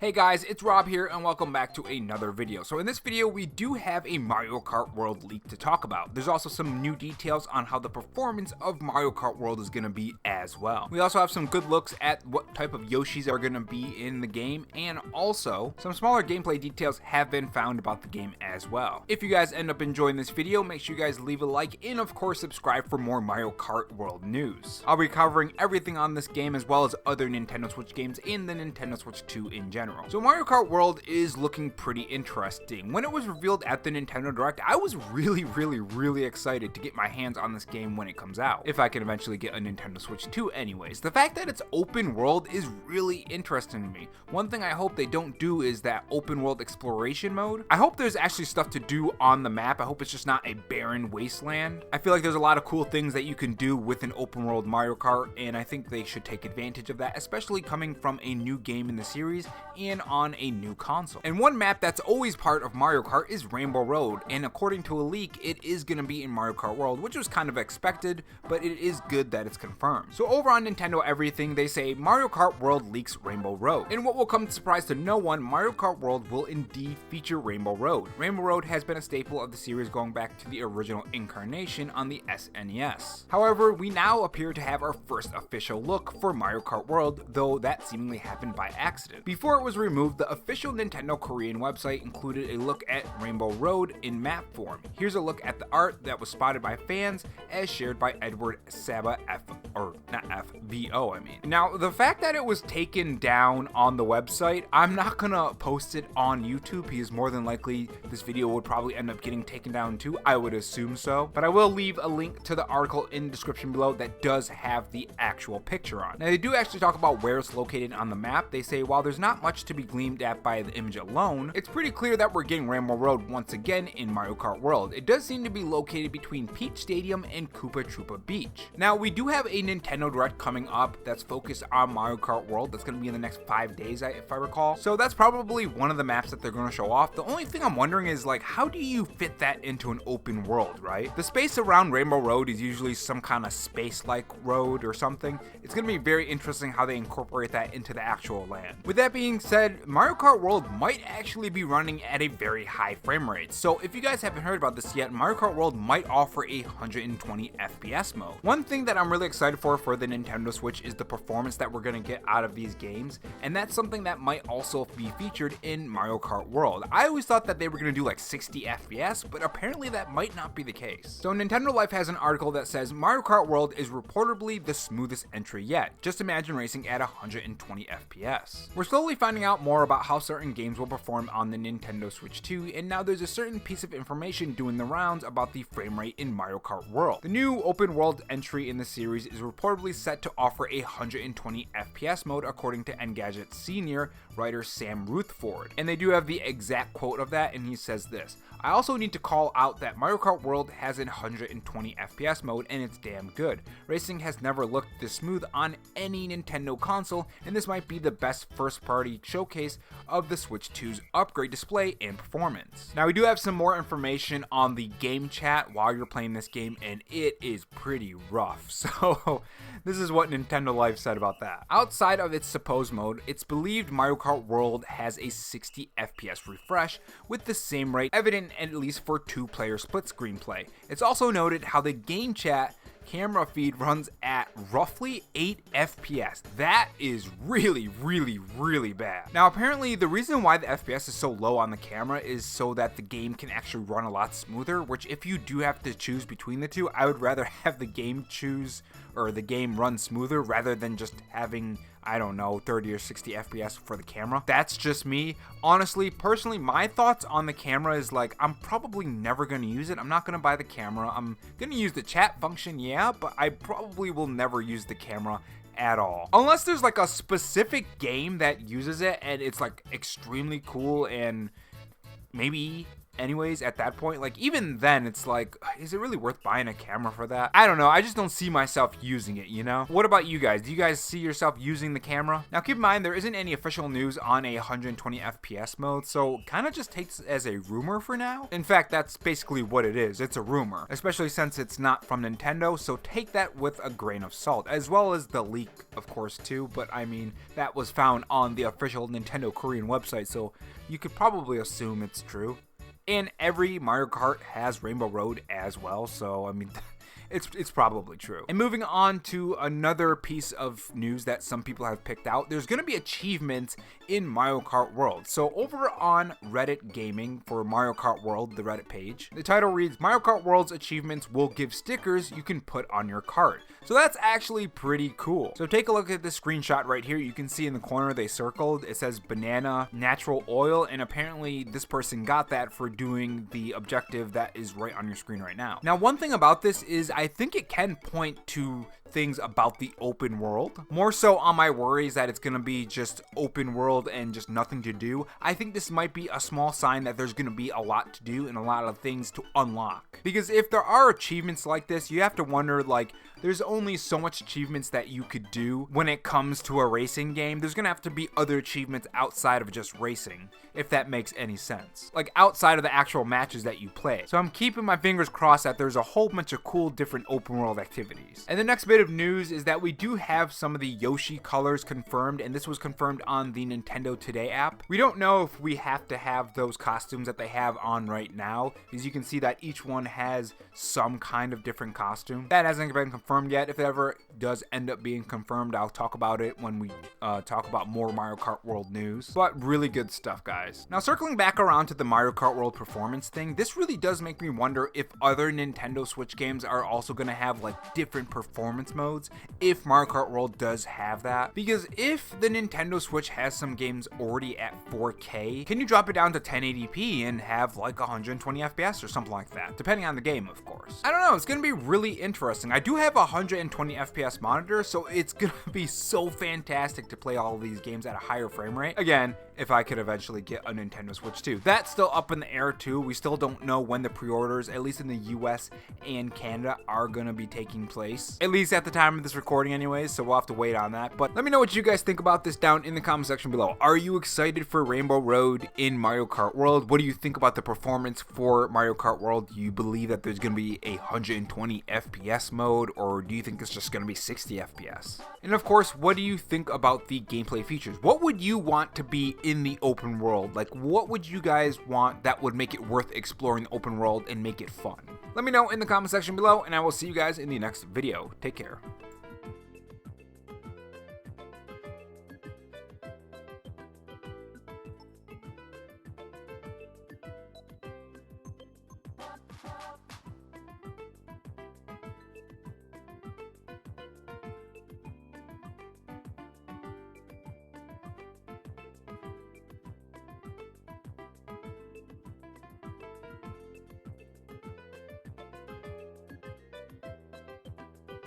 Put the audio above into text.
Hey guys, it's Rob here and welcome back to another video. So in this video, we do have a Mario Kart World leak to talk about. There's also some new details on how the performance of Mario Kart World is going to be as well. We also have some good looks at what type of Yoshis are going to be in the game, and also some smaller gameplay details have been found about the game as well. If you guys end up enjoying this video, make sure you guys leave a like and of course subscribe for more Mario Kart World news. I'll be covering everything on this game as well as other Nintendo Switch games and the Nintendo Switch 2 in general. So Mario Kart World is looking pretty interesting. When it was revealed at the Nintendo Direct, I was really excited to get my hands on this game when it comes out, if I can eventually get a Nintendo Switch 2 anyways. The fact that it's open world is really interesting to me. One thing I hope they don't do is that open world exploration mode. I hope there's actually stuff to do on the map. I hope it's just not a barren wasteland. I feel like there's a lot of cool things that you can do with an open world Mario Kart, and I think they should take advantage of that, especially coming from a new game in the series and on a new console. And one map that's always part of Mario Kart is Rainbow Road, and according to a leak, it is going to be in Mario Kart World, which was kind of expected, but it is good that it's confirmed. So over on Nintendo Everything, they say Mario Kart World leaks Rainbow Road. And what will come to surprise to no one, Mario Kart World will indeed feature Rainbow Road. Rainbow Road has been a staple of the series going back to the original incarnation on the SNES. However, we now appear to have our first official look for Mario Kart World, though that seemingly happened by accident. Before it was removed, the official Nintendo Korean website included a look at Rainbow Road in map form. Here's a look at the art that was spotted by fans as shared by Edward Saba FVO. Now, the fact that it was taken down on the website, I'm not gonna post it on YouTube because more than likely this video would probably end up getting taken down too. I would assume so, but I will leave a link to the article in the description below that does have the actual picture on. Now, they do actually talk about where it's located on the map. They say while there's not much to be gleaned at by the image alone, it's pretty clear that we're getting Rainbow Road once again in Mario Kart World. It does seem to be located between Peach Stadium and Koopa Troopa Beach. Now, we do have a Nintendo Direct coming up that's focused on Mario Kart World. That's going to be in the next 5 days, if I recall. So that's probably one of the maps that they're going to show off. The only thing I'm wondering is, like, how do you fit that into an open world, right? The space around Rainbow Road is usually some kind of space-like road or something. It's going to be very interesting how they incorporate that into the actual land. With that being said, Mario Kart World might actually be running at a very high frame rate. So if you guys haven't heard about this yet, Mario Kart World might offer a 120 FPS mode. One thing that I'm really excited for the Nintendo Switch is the performance that we're going to get out of these games, and that's something that might also be featured in Mario Kart World. I always thought that they were going to do like 60 FPS, but apparently that might not be the case. So Nintendo Life has an article that says Mario Kart World is reportedly the smoothest entry yet. Just imagine racing at 120 FPS. We're slowly finding out more about how certain games will perform on the Nintendo Switch 2, and now there's a certain piece of information doing the rounds about the frame rate in Mario Kart World. The new open world entry in the series is reportedly set to offer a 120 FPS mode according to Engadget's senior writer Sam Rutherford. And they do have the exact quote of that, and he says this: "I also need to call out that Mario Kart World has a 120 FPS mode, and it's damn good. Racing has never looked this smooth on any Nintendo console, and this might be the best first-party showcase of the Switch 2's upgrade display and performance." Now, we do have some more information on the game chat while you're playing this game, and it is pretty rough. So this is what Nintendo Life said about that. Outside of its supposed mode, it's believed Mario Kart World has a 60 FPS refresh with the same rate evident at least for two-player split screen play. It's also noted how the game chat camera feed runs at roughly 8 FPS. That is really bad. Now, apparently the reason why the FPS is so low on the camera is so that the game can actually run a lot smoother, which if you do have to choose between the two, I would rather have the game run smoother rather than just having, I don't know, 30 or 60 FPS for the camera. That's just me. Honestly, personally, my thoughts on the camera is like, I'm probably never going to use it. I'm not going to buy the camera. I'm going to use the chat function, yeah, but I probably will never use the camera at all. Unless there's like a specific game that uses it and it's like extremely cool and maybe anyways at that point. Like, even then, it's like, is it really worth buying a camera for that? I don't know. I just don't see myself using it, you know? What about you guys? Do you guys see yourself using the camera? Now, keep in mind, there isn't any official news on a 120 FPS mode, so kind of just takes it as a rumor for now. In fact, that's basically what it is. It's a rumor, especially since it's not from Nintendo, so take that with a grain of salt, as well as the leak, of course, too. But I mean, that was found on the official Nintendo Korean website, so you could probably assume it's true. And every Mario Kart has Rainbow Road as well, so I mean, it's probably true. And moving on to another piece of news that some people have picked out, there's going to be achievements in Mario Kart World. So over on Reddit Gaming for Mario Kart World, the Reddit page, the title reads, Mario Kart World's achievements will give stickers you can put on your cart. So that's actually pretty cool. So take a look at this screenshot right here. You can see in the corner they circled, it says banana natural oil, and apparently this person got that for doing the objective that is right on your screen right now. Now, one thing about this is I think it can point to things about the open world. More so on my worries that it's gonna be just open world and just nothing to do. I think this might be a small sign that there's gonna be a lot to do and a lot of things to unlock. Because if there are achievements like this, you have to wonder, like, there's only so much achievements that you could do when it comes to a racing game. There's gonna have to be other achievements outside of just racing, if that makes any sense. Like outside of the actual matches that you play. So I'm keeping my fingers crossed that there's a whole bunch of cool different open world activities. And the next bit of news is that we do have some of the Yoshi colors confirmed, and this was confirmed on the Nintendo Today app. We don't know if we have to have those costumes that they have on right now, because you can see that each one has some kind of different costume. That hasn't been confirmed yet. If it ever does end up being confirmed, I'll talk about it when we talk about more Mario Kart World news. But really good stuff, guys. Now, circling back around to the Mario Kart World performance thing, this really does make me wonder if other Nintendo Switch games are also going to have like different performance modes, if Mario Kart World does have that. Because if the Nintendo Switch has some games already at 4K, can you drop it down to 1080p and have like 120 FPS or something like that, depending on the game, of course. I don't know, it's going to be really interesting. I do have a 120 FPS monitor, so it's going to be so fantastic to play all of these games at a higher frame rate. Again, if I could eventually get a Nintendo Switch too. That's still up in the air too. We still don't know when the pre-orders, at least in the US and Canada, are going to be taking place. At least at the time of this recording anyways, so we'll have to wait on that. But let me know what you guys think about this down in the comment section below. Are you excited for Rainbow Road in Mario Kart World? What do you think about the performance for Mario Kart World? Do you believe that there's going to be a 120 FPS mode, or do you think it's just going to be 60 FPS? And of course, what do you think about the gameplay features? What would you want to be in the open world? Like, what would you guys want that would make it worth exploring the open world and make it fun? Let me know in the comment section below, and I will see you guys in the next video. Take care.